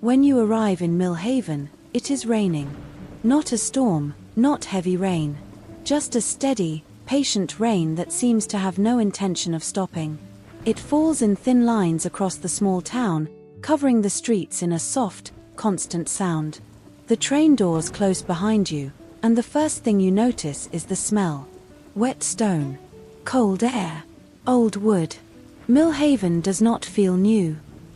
When you arrive in Millhaven, it is raining. Not a storm, not heavy rain. Just a steady, patient rain that seems to have no intention of stopping. It falls in thin lines across the small town, covering the streets in a soft, constant sound. The train doors close behind you, and the first thing you notice is the smell. Wet stone. Cold air. Old wood. Millhaven does not feel new.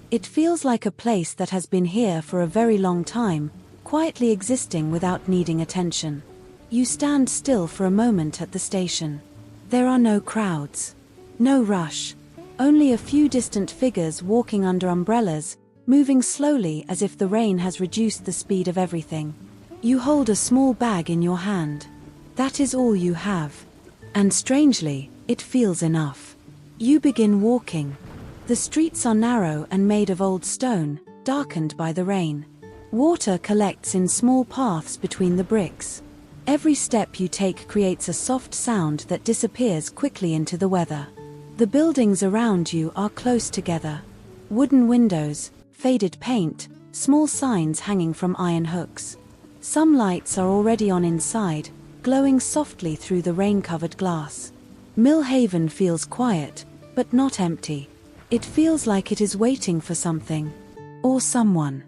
It feels like a place that has been here for a very long time, quietly existing without needing attention. You stand still for a moment at the station. There are no crowds. No rush. Only a few distant figures walking under umbrellas, moving slowly as if the rain has reduced the speed of everything. You hold a small bag in your hand. That is all you have. And strangely, it feels enough. You begin walking. The streets are narrow and made of old stone, darkened by the rain. Water collects in small paths between the bricks. Every step you take creates a soft sound that disappears quickly into the weather. The buildings around you are close together. Wooden windows, faded paint, small signs hanging from iron hooks. Some lights are already on inside, glowing softly through the rain-covered glass. Millhaven feels quiet, but not empty. It feels like it is waiting for something. Or someone.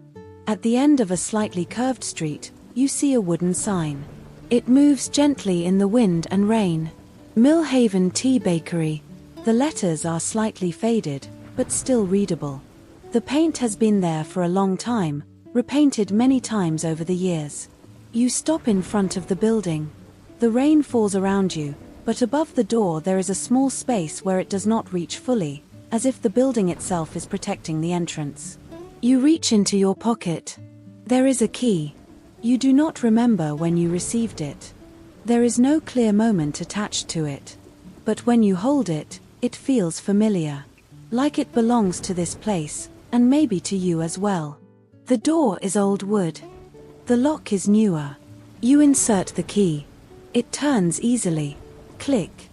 At the end of a slightly curved street, you see a wooden sign. It moves gently in the wind and rain. Millhaven Tea Bakery. The letters are slightly faded, but still readable. The paint has been there for a long time, repainted many times over the years. You stop in front of the building. The rain falls around you, but above the door there is a small space where it does not reach fully, as if the building itself is protecting the entrance. You reach into your pocket. There is a key. You do not remember when you received it. There is no clear moment attached to it. But when you hold it, it feels familiar. Like it belongs to this place, and maybe to you as well. The door is old wood. The lock is newer. You insert the key. It turns easily. Click.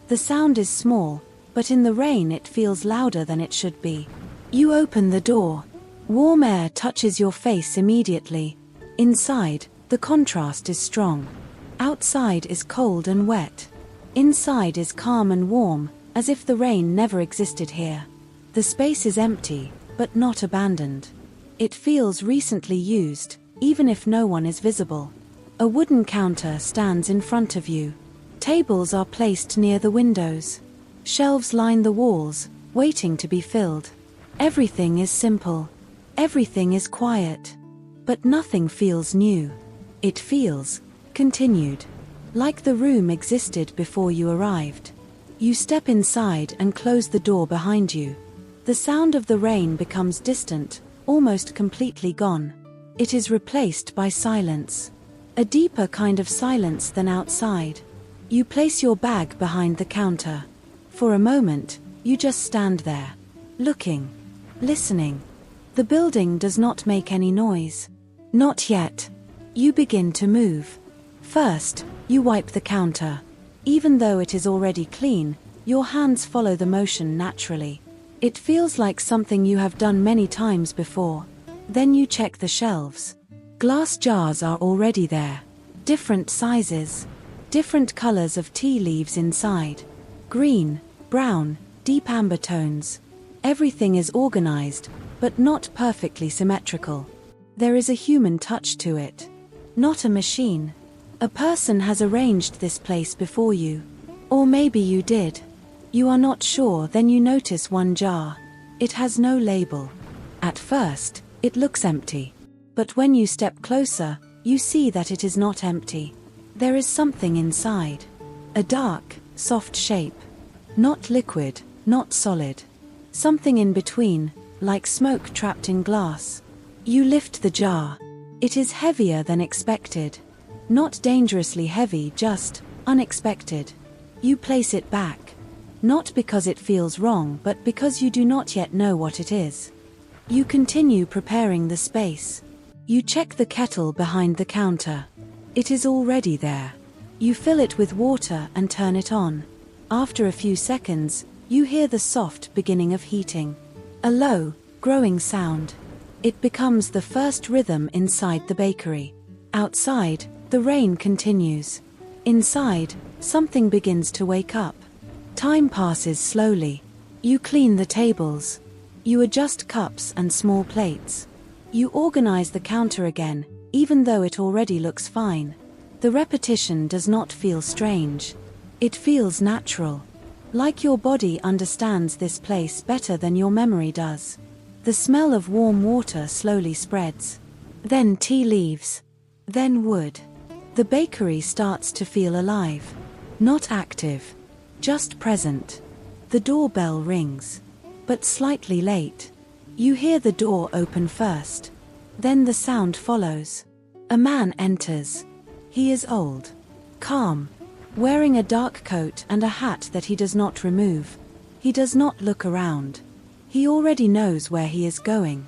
The sound is small, but in the rain it feels louder than it should be. You open the door. Warm air touches your face immediately. Inside, the contrast is strong. Outside is cold and wet. Inside is calm and warm, as if the rain never existed here. The space is empty, but not abandoned. It feels recently used, even if no one is visible. A wooden counter stands in front of you. Tables are placed near the windows. Shelves line the walls, waiting to be filled. Everything is simple. Everything is quiet. But nothing feels new. It feels continued. Like the room existed before you arrived. You step inside and close the door behind you. The sound of the rain becomes distant, almost completely gone. It is replaced by silence. A deeper kind of silence than outside. You place your bag behind the counter. For a moment, you just stand there. Looking. Listening. The building does not make any noise. Not yet. You begin to move. First, you wipe the counter. Even though it is already clean, your hands follow the motion naturally. It feels like something you have done many times before. Then you check the shelves. Glass jars are already there. Different sizes. Different colors of tea leaves inside. Green, brown, deep amber tones. Everything is organized, but not perfectly symmetrical. There is a human touch to it. Not a machine. A person has arranged this place before you. Or maybe you did. You are not sure, then you notice one jar. It has no label. At first, it looks empty. But when you step closer, you see that it is not empty. There is something inside. A dark, soft shape. Not liquid, not solid. Something in between, like smoke trapped in glass. You lift the jar. It is heavier than expected. Not dangerously heavy, just unexpected. You place it back. Not because it feels wrong, but because you do not yet know what it is. You continue preparing the space. You check the kettle behind the counter. It is already there. You fill it with water and turn it on. After a few seconds, you hear the soft beginning of heating. A low, growing sound. It becomes the first rhythm inside the bakery. Outside, the rain continues. Inside, something begins to wake up. Time passes slowly. You clean the tables. You adjust cups and small plates. You organize the counter again, even though it already looks fine. The repetition does not feel strange. It feels natural. Like your body understands this place better than your memory does. The smell of warm water slowly spreads. Then tea leaves. Then wood. The bakery starts to feel alive. Not active. Just present. The doorbell rings. But slightly late. You hear the door open first. Then the sound follows. A man enters. He is old. Calm. Wearing a dark coat and a hat that he does not remove. He does not look around. He already knows where he is going.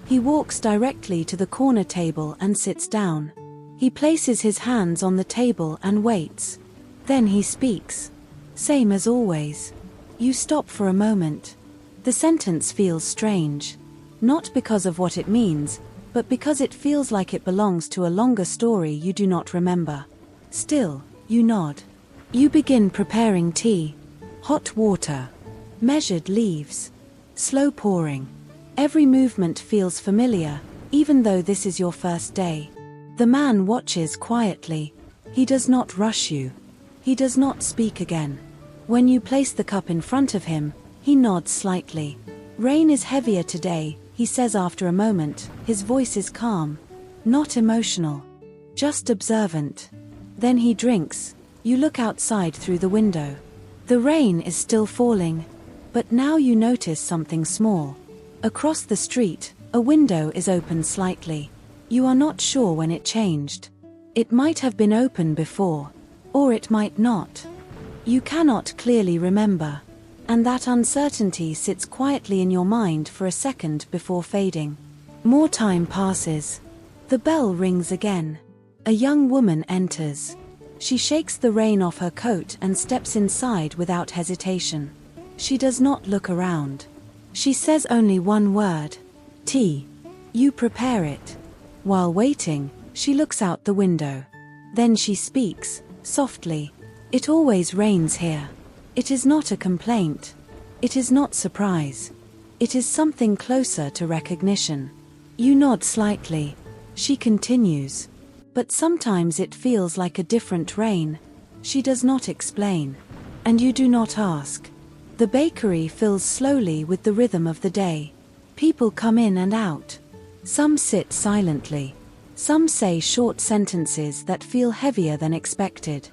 He walks directly to the corner table and sits down. He places his hands on the table and waits. Then he speaks. Same as always. You stop for a moment. The sentence feels strange. Not because of what it means, but because it feels like it belongs to a longer story you do not remember. Still, you nod. You begin preparing tea. Hot water. Measured leaves. Slow pouring. Every movement feels familiar, even though this is your first day. The man watches quietly. He does not rush you. He does not speak again. When you place the cup in front of him, he nods slightly. Rain is heavier today, he says after a moment. His voice is calm. Not emotional. Just observant. Then he drinks. You look outside through the window. The rain is still falling. But now you notice something small. Across the street, a window is open slightly. You are not sure when it changed. It might have been open before. Or it might not. You cannot clearly remember. And that uncertainty sits quietly in your mind for a second before fading. More time passes. The bell rings again. A young woman enters. She shakes the rain off her coat and steps inside without hesitation. She does not look around. She says only one word. Tea. You prepare it. While waiting, she looks out the window. Then she speaks, softly. It always rains here. It is not a complaint. It is not surprise. It is something closer to recognition. You nod slightly. She continues. But sometimes it feels like a different rain. She does not explain. And you do not ask. The bakery fills slowly with the rhythm of the day. People come in and out. Some sit silently. Some say short sentences that feel heavier than expected.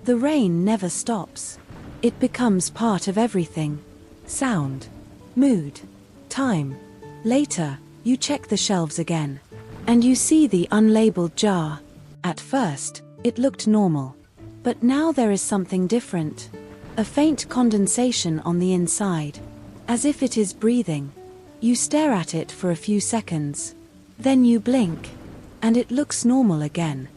The rain never stops. It becomes part of everything. Sound. Mood. Time. Later, you check the shelves again. And you see the unlabeled jar. At first, it looked normal. But now there is something different. A faint condensation on the inside. As if it is breathing. You stare at it for a few seconds. Then you blink. And it looks normal again.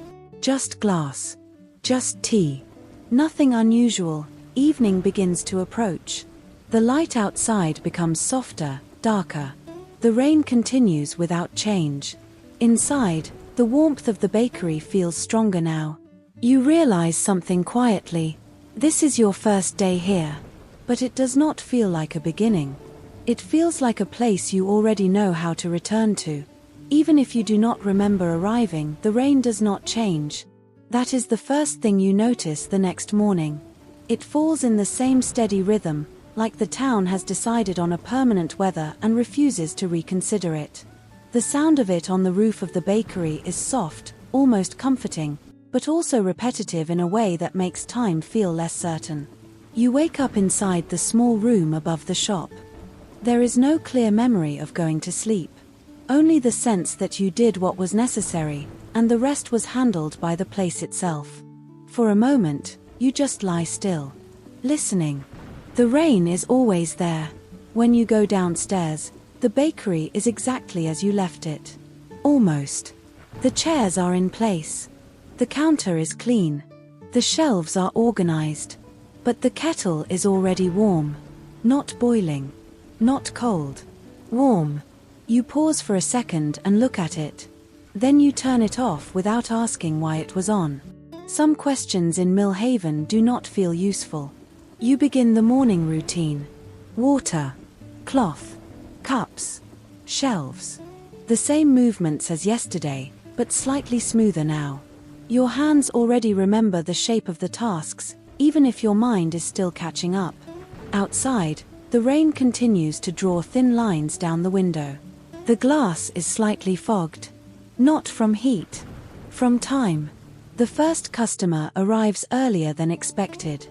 Just glass. Just tea. Nothing unusual. Evening begins to approach. The light outside becomes softer, darker. The rain continues without change. Inside, the warmth of the bakery feels stronger now. You realize something quietly. This is your first day here. But it does not feel like a beginning. It feels like a place you already know how to return to. Even if you do not remember arriving, the rain does not change. That is the first thing you notice the next morning. It falls in the same steady rhythm, like the town has decided on a permanent weather and refuses to reconsider it. The sound of it on the roof of the bakery is soft, almost comforting, but also repetitive in a way that makes time feel less certain. You wake up inside the small room above the shop. There is no clear memory of going to sleep. Only the sense that you did what was necessary, and the rest was handled by the place itself. For a moment, you just lie still, listening. The rain is always there. When you go downstairs, the bakery is exactly as you left it. Almost. The chairs are in place. The counter is clean. The shelves are organized. But the kettle is already warm. Not boiling. Not cold. Warm. You pause for a second and look at it. Then you turn it off without asking why it was on. Some questions in Millhaven do not feel useful. You begin the morning routine. Water, cloth, cups, shelves. The same movements as yesterday, but slightly smoother now. Your hands already remember the shape of the tasks, even if your mind is still catching up. Outside, the rain continues to draw thin lines down the window. The glass is slightly fogged. Not from heat. From time. The first customer arrives earlier than expected.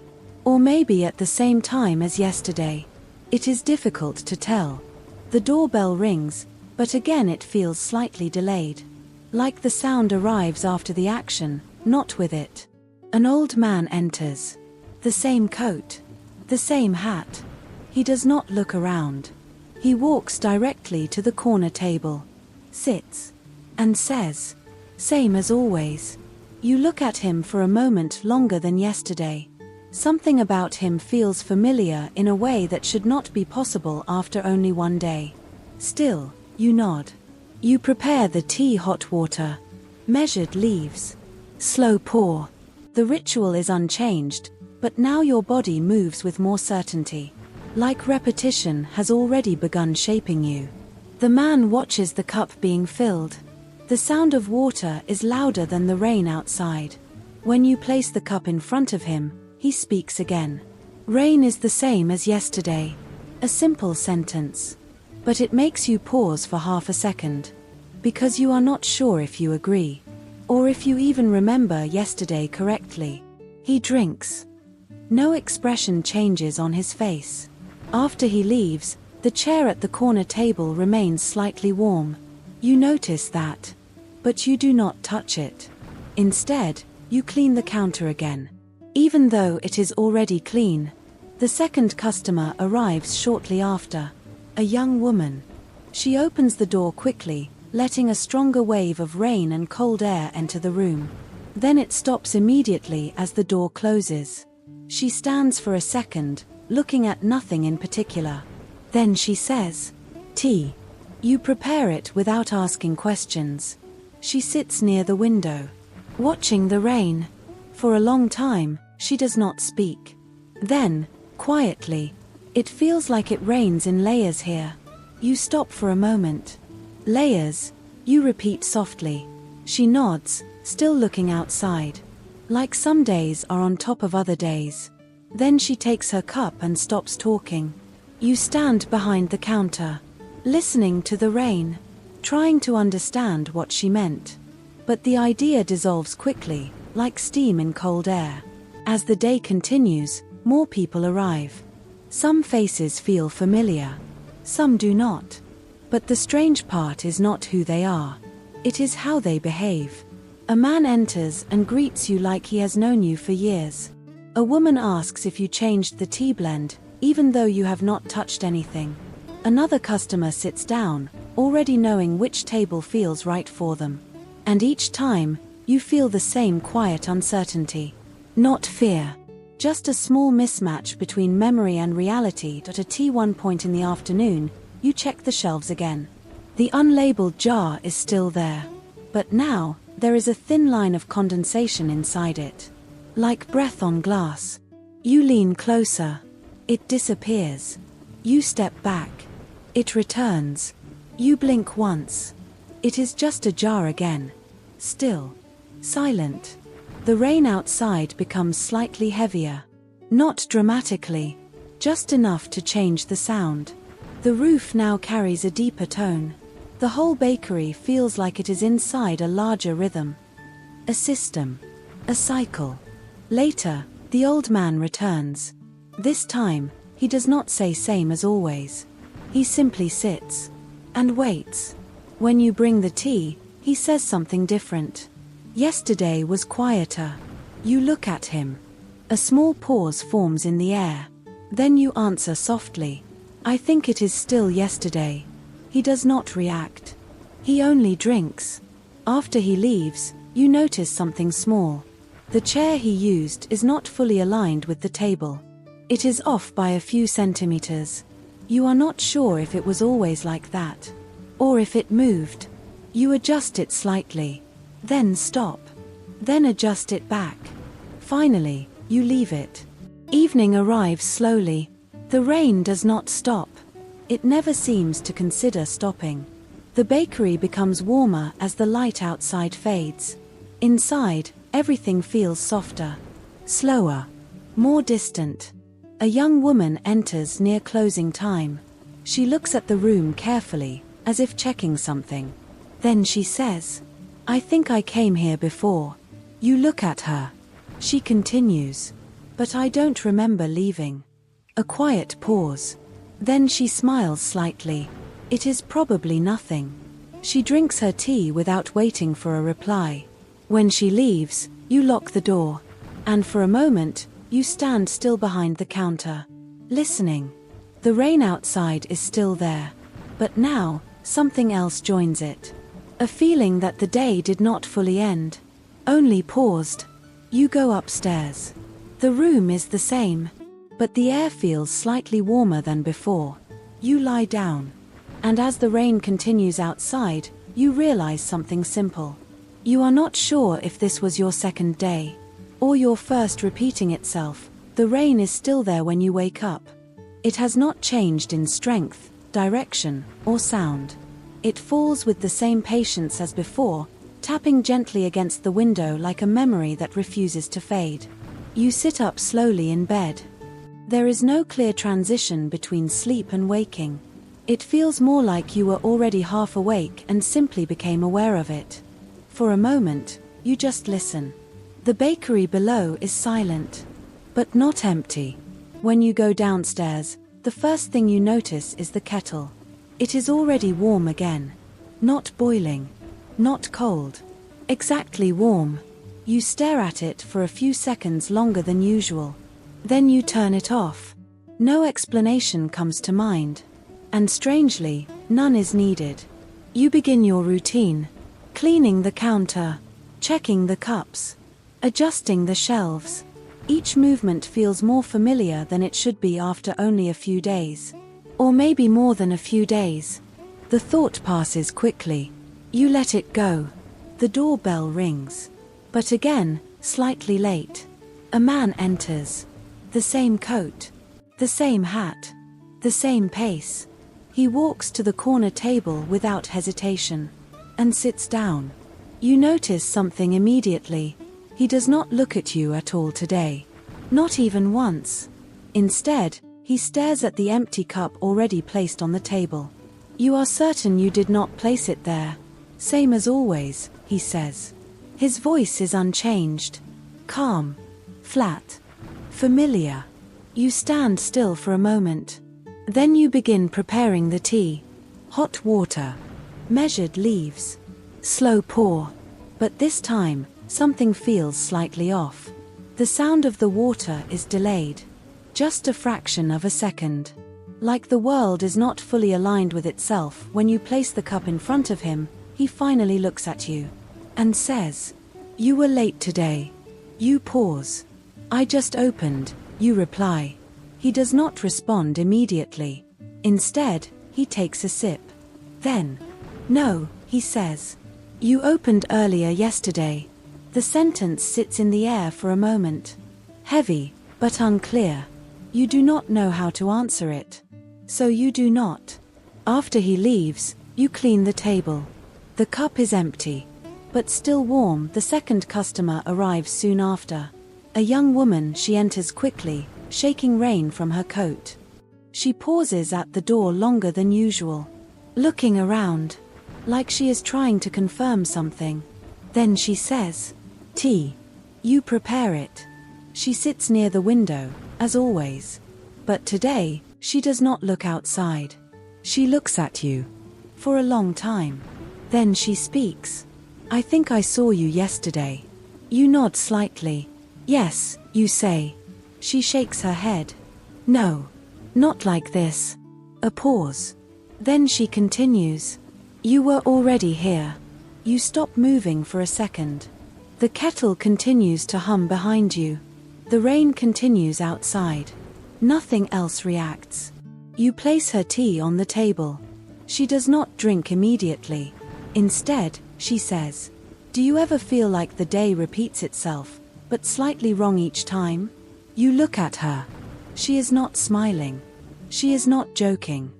Or maybe at the same time as yesterday. It is difficult to tell. The doorbell rings, but again it feels slightly delayed. Like the sound arrives after the action, not with it. An old man enters. The same coat. The same hat. He does not look around. He walks directly to the corner table. Sits. And says, "Same as always." You look at him for a moment longer than yesterday. Something about him feels familiar in a way that should not be possible after only one day. Still, you nod. You prepare the tea, hot water. Measured leaves. Slow pour. The ritual is unchanged, but now your body moves with more certainty. Like repetition has already begun shaping you. The man watches the cup being filled. The sound of water is louder than the rain outside. When you place the cup in front of him, he speaks again. Rain is the same as yesterday. A simple sentence. But it makes you pause for half a second. Because you are not sure if you agree. Or if you even remember yesterday correctly. He drinks. No expression changes on his face. After he leaves, the chair at the corner table remains slightly warm. You notice that. But you do not touch it. Instead, you clean the counter again. Even though it is already clean. The second customer arrives shortly after. A young woman. She opens the door quickly, letting a stronger wave of rain and cold air enter the room. Then it stops immediately as the door closes. She stands for a second, looking at nothing in particular. Then she says, "Tea." You prepare it without asking questions. She sits near the window, watching the rain. For a long time, she does not speak. Then, quietly, it feels like it rains in layers here. You stop for a moment. "Layers," you repeat softly. She nods, still looking outside. Like some days are on top of other days. Then she takes her cup and stops talking. You stand behind the counter, listening to the rain, trying to understand what she meant. But the idea dissolves quickly, like steam in cold air. As the day continues, more people arrive. Some faces feel familiar. Some do not. But the strange part is not who they are. It is how they behave. A man enters and greets you like he has known you for years. A woman asks if you changed the tea blend, even though you have not touched anything. Another customer sits down, already knowing which table feels right for them. And each time, you feel the same quiet uncertainty. Not fear. Just a small mismatch between memory and reality. At a T1 point in the afternoon, you check the shelves again. The unlabeled jar is still there. But now, there is a thin line of condensation inside it. Like breath on glass. You lean closer. It disappears. You step back. It returns. You blink once. It is just a jar again. Still. Silent. The rain outside becomes slightly heavier. Not dramatically. Just enough to change the sound. The roof now carries a deeper tone. The whole bakery feels like it is inside a larger rhythm. A system. A cycle. Later, the old man returns. This time, he does not say same as always. He simply sits. And waits. When you bring the tea, he says something different. Yesterday was quieter. You look at him. A small pause forms in the air. Then you answer softly. I think it is still yesterday. He does not react. He only drinks. After he leaves, you notice something small. The chair he used is not fully aligned with the table. It is off by a few centimeters. You are not sure if it was always like that. Or if it moved, you adjust it slightly, then stop, then adjust it back. Finally, you leave it. Evening arrives slowly. The rain does not stop. It never seems to consider stopping. The bakery becomes warmer as the light outside fades. Inside, everything feels softer, slower, more distant. A young woman enters near closing time. She looks at the room carefully, as if checking something. Then she says, "I think I came here before." You look at her. She continues, "But I don't remember leaving." A quiet pause. Then she smiles slightly. It is probably nothing. She drinks her tea without waiting for a reply. When she leaves, you lock the door. And for a moment, you stand still behind the counter, listening. The rain outside is still there. But now, something else joins it. A feeling that the day did not fully end, only paused. You go upstairs. The room is the same, but the air feels slightly warmer than before. You lie down. And as the rain continues outside, you realize something simple. You are not sure if this was your second day, or your first repeating itself. The rain is still there when you wake up. It has not changed in strength, direction, or sound. It falls with the same patience as before, tapping gently against the window like a memory that refuses to fade. You sit up slowly in bed. There is no clear transition between sleep and waking. It feels more like you were already half awake and simply became aware of it. For a moment, you just listen. The bakery below is silent, but not empty. When you go downstairs, the first thing you notice is the kettle. It is already warm again. Not boiling. Not cold. Exactly warm. You stare at it for a few seconds longer than usual. Then you turn it off. No explanation comes to mind. And strangely, none is needed. You begin your routine. Cleaning the counter. Checking the cups. Adjusting the shelves. Each movement feels more familiar than it should be after only a few days. Or maybe more than a few days. The thought passes quickly. You let it go. The doorbell rings. But again, slightly late. A man enters. The same coat. The same hat. The same pace. He walks to the corner table without hesitation. And sits down. You notice something immediately. He does not look at you at all today. Not even once. Instead, he stares at the empty cup already placed on the table. You are certain you did not place it there. Same as always, he says. His voice is unchanged. Calm. Flat. Familiar. You stand still for a moment. Then you begin preparing the tea. Hot water. Measured leaves. Slow pour. But this time, something feels slightly off. The sound of the water is delayed. Just a fraction of a second. Like the world is not fully aligned with itself. When you place the cup in front of him, he finally looks at you. And says, "You were late today." You pause. "I just opened," you reply. He does not respond immediately. Instead, he takes a sip. Then, "No," he says. "You opened earlier yesterday." The sentence sits in the air for a moment. Heavy, but unclear. You do not know how to answer it. So you do not. After he leaves, you clean the table. The cup is empty. But still warm. The second customer arrives soon after. A young woman. She enters quickly, shaking rain from her coat. She pauses at the door longer than usual, looking around, like she is trying to confirm something. Then she says, "Tea." You prepare it. She sits near the window, as always. But today, she does not look outside. She looks at you. For a long time. Then she speaks. "I think I saw you yesterday." You nod slightly. "Yes," you say. She shakes her head. "No. Not like this." A pause. Then she continues. "You were already here." You stop moving for a second. The kettle continues to hum behind you. The rain continues outside. Nothing else reacts. You place her tea on the table. She does not drink immediately. Instead, she says, "Do you ever feel like the day repeats itself, but slightly wrong each time?" You look at her. She is not smiling. She is not joking.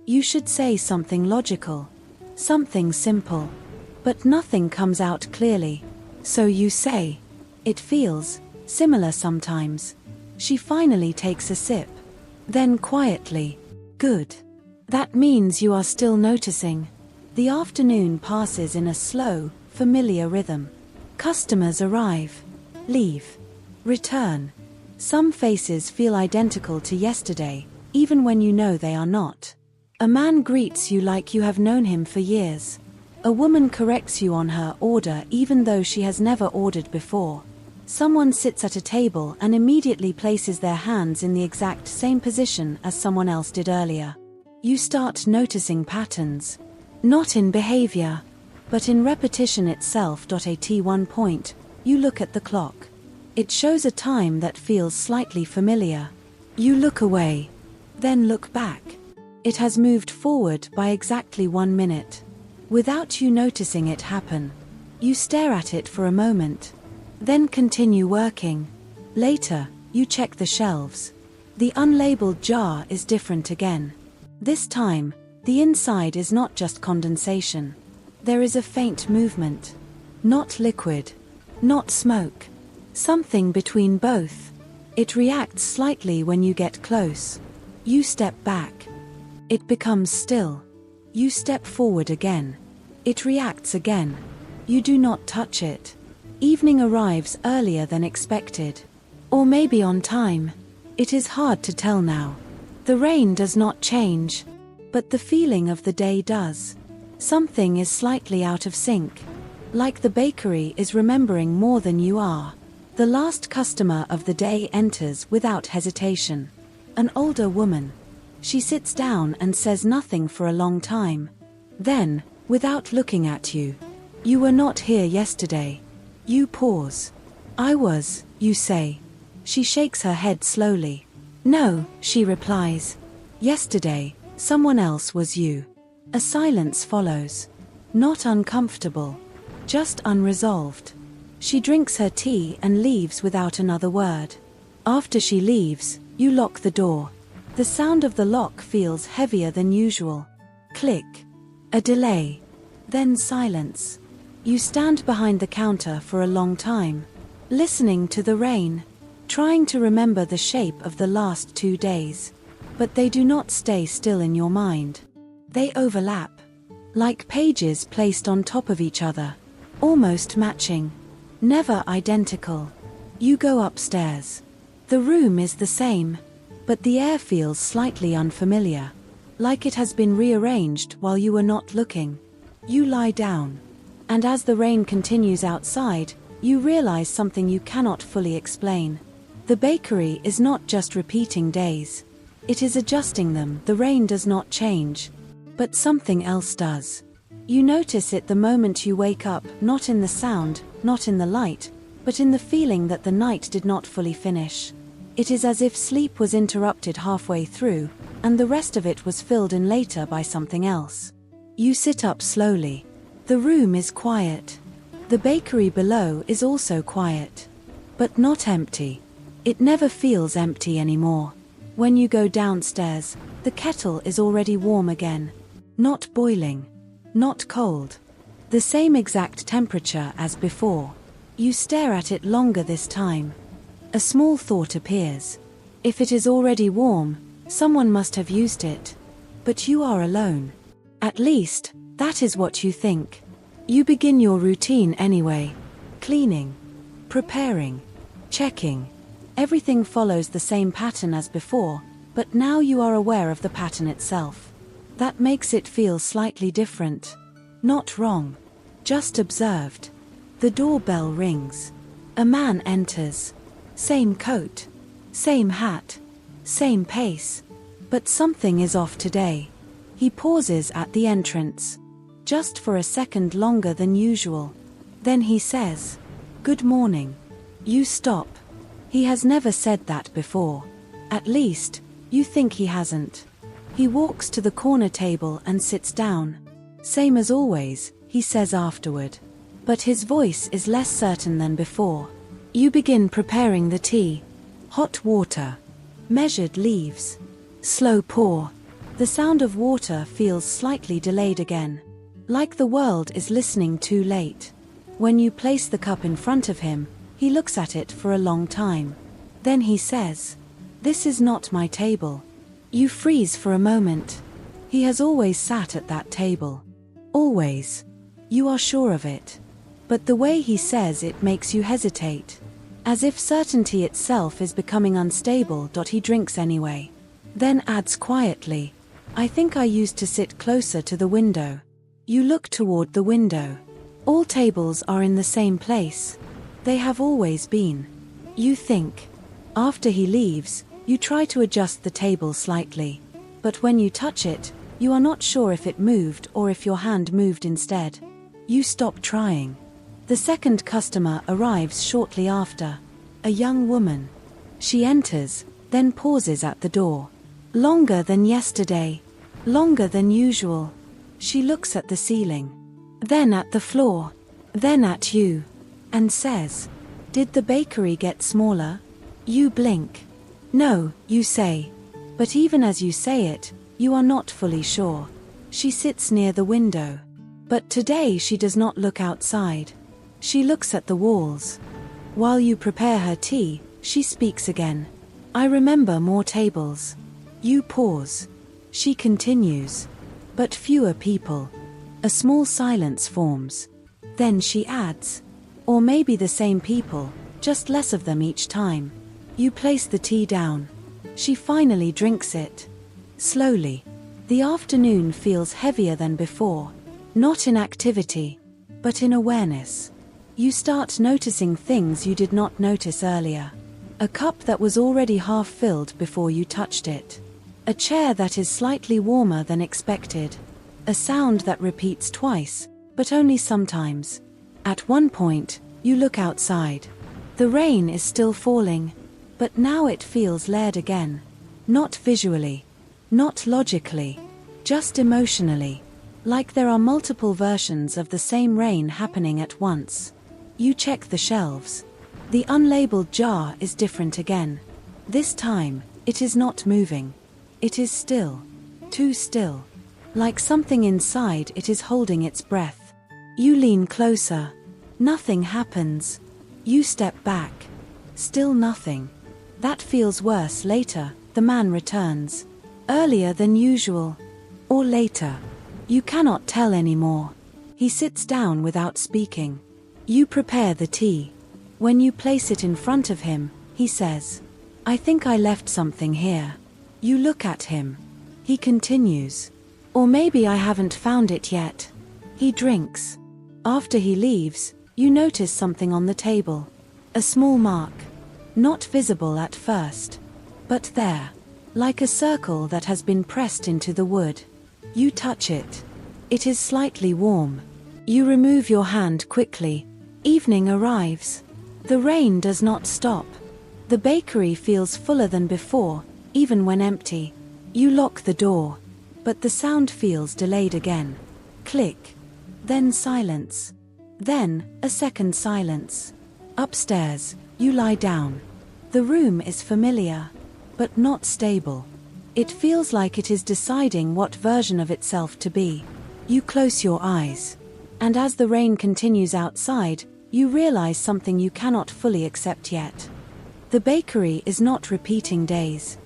You should say something logical, something simple. But nothing comes out clearly. So you say, "It feels similar sometimes." She finally takes a sip. Then quietly, "Good. That means you are still noticing." The afternoon passes in a slow, familiar rhythm. Customers arrive, leave, return. Some faces feel identical to yesterday, even when you know they are not. A man greets you like you have known him for years. A woman corrects you on her order even though she has never ordered before. Someone sits at a table and immediately places their hands in the exact same position as someone else did earlier. You start noticing patterns. Not in behavior, but in repetition itself. At one point, you look at the clock. It shows a time that feels slightly familiar. You look away, then look back. It has moved forward by exactly 1 minute. Without you noticing it happen. You stare at it for a moment, then continue working. Later, you check the shelves. The unlabeled jar is different again. This time, the inside is not just condensation. There is a faint movement. Not liquid, not smoke. Something between both. It reacts slightly when you get close. You step back. It becomes still. You step forward again. It reacts again. You do not touch it. Evening arrives earlier than expected. Or maybe on time. It is hard to tell now. The rain does not change. But the feeling of the day does. Something is slightly out of sync. Like the bakery is remembering more than you are. The last customer of the day enters without hesitation. An older woman. She sits down and says nothing for a long time. Then, without looking at you, "You were not here yesterday." You pause. "I was," you say. She shakes her head slowly. "No," she replies. "Yesterday, someone else was you." A silence follows. Not uncomfortable, just unresolved. She drinks her tea and leaves without another word. After she leaves, you lock the door. The sound of the lock feels heavier than usual. Click. A delay. Then silence. You stand behind the counter for a long time, listening to the rain, trying to remember the shape of the last 2 days. But they do not stay still in your mind. They overlap, like pages placed on top of each other, almost matching, never identical. You go upstairs. The room is the same, but the air feels slightly unfamiliar, like it has been rearranged while you were not looking. You lie down. And as the rain continues outside, you realize something you cannot fully explain. The bakery is not just repeating days. It is adjusting them. The rain does not change. But something else does. You notice it the moment you wake up, not in the sound, not in the light, but in the feeling that the night did not fully finish. It is as if sleep was interrupted halfway through, and the rest of it was filled in later by something else. You sit up slowly. The room is quiet. The bakery below is also quiet. But not empty. It never feels empty anymore. When you go downstairs, the kettle is already warm again. Not boiling. Not cold. The same exact temperature as before. You stare at it longer this time. A small thought appears. If it is already warm, someone must have used it. But you are alone. At least, that is what you think. You begin your routine anyway. Cleaning. Preparing. Checking. Everything follows the same pattern as before, but now you are aware of the pattern itself. That makes it feel slightly different. Not wrong. Just observed. The doorbell rings. A man enters. Same coat. Same hat. Same pace. But something is off today. He pauses at the entrance. Just for a second longer than usual. Then he says, "Good morning." You stop. He has never said that before. At least, you think he hasn't. He walks to the corner table and sits down. Same as always, he says afterward. But his voice is less certain than before. You begin preparing the tea. Hot water. Measured leaves. Slow pour. The sound of water feels slightly delayed again. Like the world is listening too late. When you place the cup in front of him, he looks at it for a long time. Then he says, "This is not my table." You freeze for a moment. He has always sat at that table. Always. You are sure of it. But the way he says it makes you hesitate. As if certainty itself is becoming unstable. He drinks anyway. Then adds quietly, "I think I used to sit closer to the window." You look toward the window. All tables are in the same place. They have always been. You think. After he leaves, you try to adjust the table slightly. But when you touch it, you are not sure if it moved or if your hand moved instead. You stop trying. The second customer arrives shortly after. A young woman. She enters, then pauses at the door. Longer than yesterday. Longer than usual. She looks at the ceiling. Then at the floor. Then at you. And says, "Did the bakery get smaller?" You blink. "No," you say. But even as you say it, you are not fully sure. She sits near the window. But today she does not look outside. She looks at the walls. While you prepare her tea, she speaks again. "I remember more tables." You pause. She continues. "But fewer people." A small silence forms. Then she adds, "Or maybe the same people, just less of them each time." You place the tea down. She finally drinks it. Slowly. The afternoon feels heavier than before. Not in activity, but in awareness. You start noticing things you did not notice earlier. A cup that was already half filled before you touched it. A chair that is slightly warmer than expected. A sound that repeats twice, but only sometimes. At one point, you look outside. The rain is still falling, but now it feels layered again. Not visually, not logically, just emotionally. Like there are multiple versions of the same rain happening at once. You check the shelves. The unlabeled jar is different again. This time, it is not moving. It is still. Too still. Like something inside it is holding its breath. You lean closer. Nothing happens. You step back. Still nothing. That feels worse. Later, the man returns. Earlier than usual. Or later. You cannot tell anymore. He sits down without speaking. You prepare the tea. When you place it in front of him, he says, "I think I left something here." You look at him. He continues, "Or maybe I haven't found it yet." He drinks. After he leaves, you notice something on the table. A small mark. Not visible at first. But there. Like a circle that has been pressed into the wood. You touch it. It is slightly warm. You remove your hand quickly. Evening arrives. The rain does not stop. The bakery feels fuller than before, even when empty. You lock the door. But the sound feels delayed again. Click. Then silence. Then, a second silence. Upstairs, you lie down. The room is familiar, but not stable. It feels like it is deciding what version of itself to be. You close your eyes. And as the rain continues outside, you realize something you cannot fully accept yet. The bakery is not repeating days.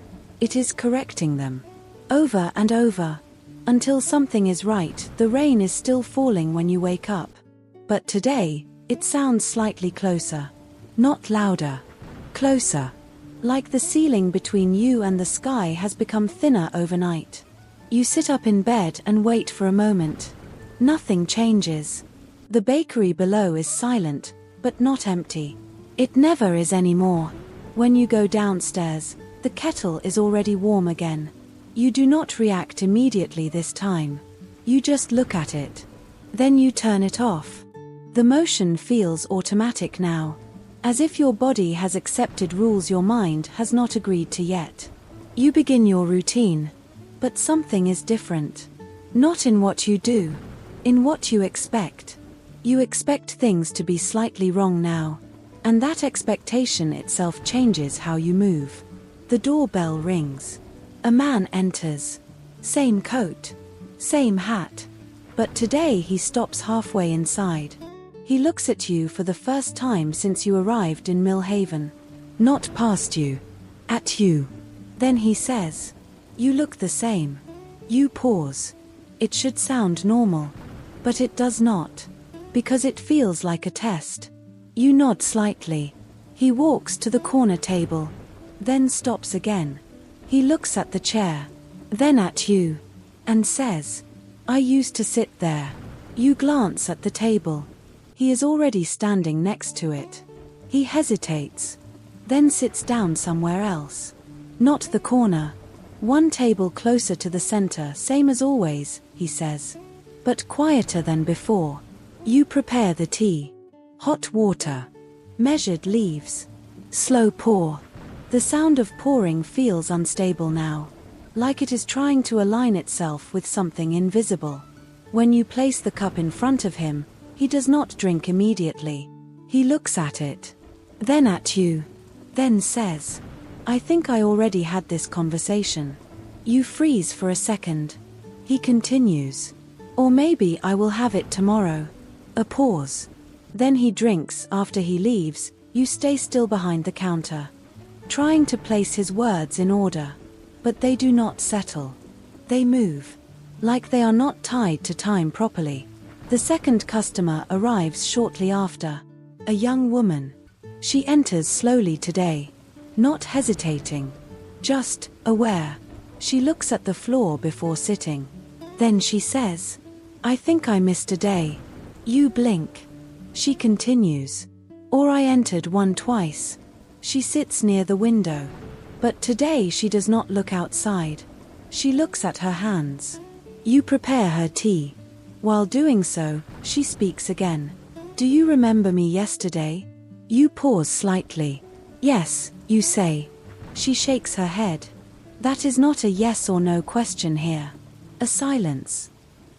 It is correcting them. Over and over. Until something is right. The rain is still falling when you wake up. But today, it sounds slightly closer. Not louder. Closer. Like the ceiling between you and the sky has become thinner overnight. You sit up in bed and wait for a moment. Nothing changes. The bakery below is silent, but not empty. It never is anymore. When you go downstairs, the kettle is already warm again. You do not react immediately this time. You just look at it. Then you turn it off. The motion feels automatic now. As if your body has accepted rules your mind has not agreed to yet. You begin your routine. But something is different. Not in what you do, in what you expect. You expect things to be slightly wrong now, and that expectation itself changes how you move. The doorbell rings. A man enters. Same coat, same hat. But today he stops halfway inside. He looks at you for the first time since you arrived in Millhaven. Not past you. At you. Then he says, "You look the same." You pause. It should sound normal. But it does not. Because it feels like a test. You nod slightly. He walks to the corner table. Then stops again. He looks at the chair. Then at you. And says, "I used to sit there." You glance at the table. He is already standing next to it. He hesitates. Then sits down somewhere else. Not the corner. One table closer to the center, same as always, he says. But quieter than before. You prepare the tea. Hot water. Measured leaves. Slow pour. The sound of pouring feels unstable now. Like it is trying to align itself with something invisible. When you place the cup in front of him, he does not drink immediately. He looks at it. Then at you. Then says, "I think I already had this conversation." You freeze for a second. He continues. "Or maybe I will have it tomorrow." A pause. Then he drinks. After he leaves, you stay still behind the counter, trying to place his words in order. But they do not settle. They move. Like they are not tied to time properly. The second customer arrives shortly after. A young woman. She enters slowly today. Not hesitating. Just aware. She looks at the floor before sitting. Then she says, "I think I missed a day." You blink. She continues. "Or I entered one twice." She sits near the window. But today she does not look outside. She looks at her hands. You prepare her tea. While doing so, she speaks again. "Do you remember me yesterday?" You pause slightly. "Yes," you say. She shakes her head. That is not a yes or no question here. A silence.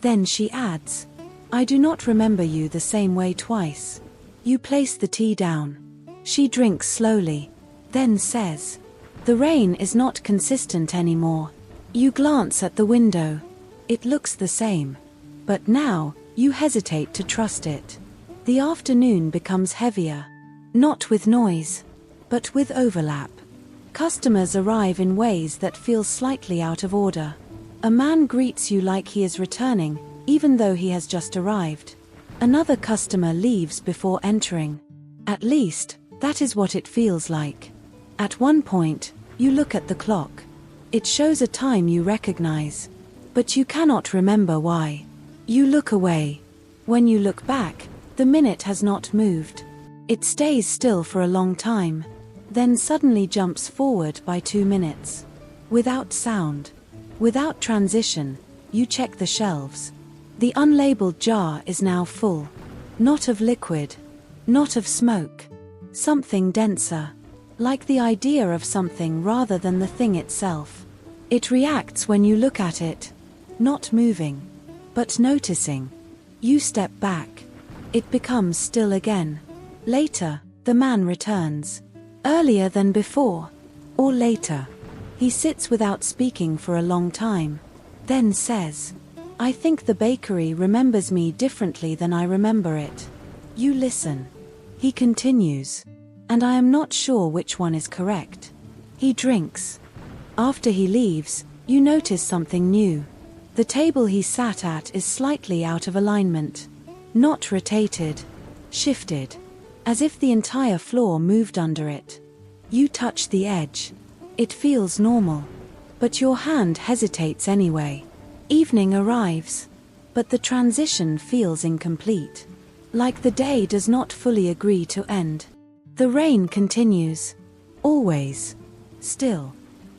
Then she adds, "I do not remember you the same way twice." You place the tea down. She drinks slowly. Then says, "The rain is not consistent anymore." You glance at the window. It looks the same. But now, you hesitate to trust it. The afternoon becomes heavier. Not with noise, but with overlap. Customers arrive in ways that feel slightly out of order. A man greets you like he is returning, even though he has just arrived. Another customer leaves before entering. At least, that is what it feels like. At one point, you look at the clock. It shows a time you recognize. But you cannot remember why. You look away. When you look back, the minute has not moved. It stays still for a long time, then suddenly jumps forward by 2 minutes. Without sound, without transition, you check the shelves. The unlabeled jar is now full. Not of liquid, not of smoke. Something denser, like the idea of something rather than the thing itself. It reacts when you look at it, not moving, but noticing. You step back. It becomes still again. Later, the man returns. Earlier than before, or later. He sits without speaking for a long time. Then says, "I think the bakery remembers me differently than I remember it." You listen. He continues. "And I am not sure which one is correct." He drinks. After he leaves, you notice something new. The table he sat at is slightly out of alignment. Not rotated. Shifted. As if the entire floor moved under it. You touch the edge. It feels normal. But your hand hesitates anyway. Evening arrives. But the transition feels incomplete. Like the day does not fully agree to end. The rain continues. Always. Still.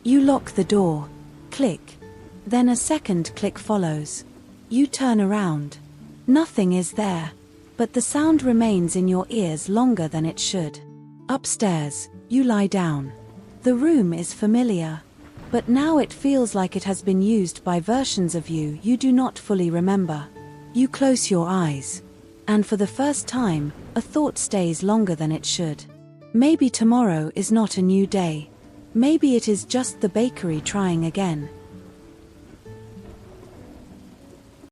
You lock the door. Click. Then a second click follows. You turn around. Nothing is there. But the sound remains in your ears longer than it should. Upstairs, you lie down. The room is familiar. But now it feels like it has been used by versions of you you do not fully remember. You close your eyes. And for the first time, a thought stays longer than it should. Maybe tomorrow is not a new day. Maybe it is just the bakery trying again.